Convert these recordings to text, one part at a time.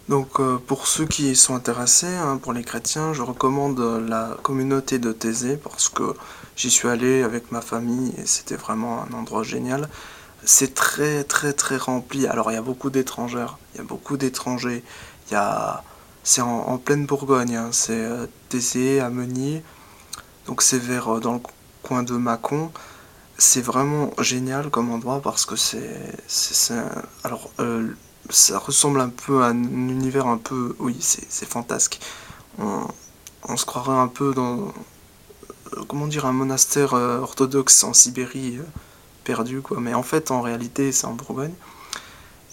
Donc pour ceux qui y sont intéressés, hein, pour les chrétiens, je recommande la communauté de Thésée parce que j'y suis allé avec ma famille et c'était vraiment un endroit génial. C'est très très très rempli. Alors il y a beaucoup d'étrangères, il y a beaucoup d'étrangers. Il y a, c'est en pleine Bourgogne, hein. C'est Thésée, Ameny, donc c'est vers dans le coin de Mâcon. C'est vraiment génial comme endroit parce que alors ça ressemble un peu à un univers un peu, oui, c'est fantasque. On, on se croirait un peu dans, comment dire, un monastère orthodoxe en Sibérie perdu quoi. Mais en fait, en réalité, c'est en Bourgogne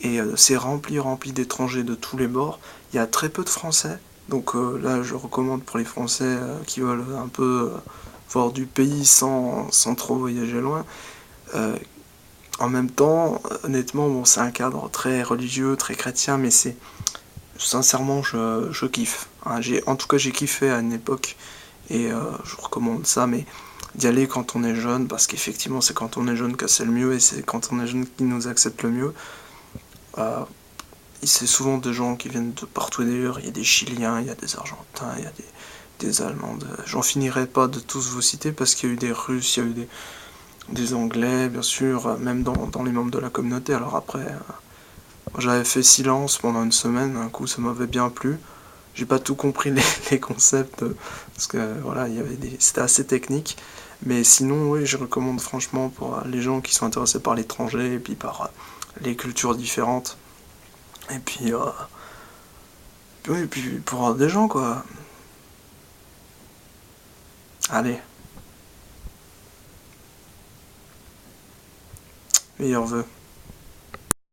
et c'est rempli rempli d'étrangers de tous les bords. Il y a très peu de Français, donc là, je recommande pour les Français qui veulent un peu voir du pays sans trop voyager loin. Euh, En même temps, honnêtement, bon, c'est un cadre très religieux, très chrétien, mais c'est sincèrement, je kiffe. Hein. En tout cas, j'ai kiffé à une époque et je recommande ça, mais d'y aller quand on est jeune, parce qu'effectivement, c'est quand on est jeune que c'est le mieux et c'est quand on est jeune qu'ils nous acceptent le mieux. Euh, c'est souvent des gens qui viennent de partout d'ailleurs. Il y a des Chiliens, il y a des Argentins, il y a des Allemands. J'en finirai pas de tous vous citer parce qu'il y a eu des Russes, il y a eu des Anglais, bien sûr, même dans les membres de la communauté. Alors après, j'avais fait silence pendant une semaine, un coup ça m'avait bien plu. J'ai pas tout compris les concepts, parce que voilà, c'était assez technique. Mais sinon, oui, je recommande franchement pour les gens qui sont intéressés par l'étranger et puis par les cultures différentes. Et puis, oui, et puis pour des gens, quoi. Allez, meilleurs vœux.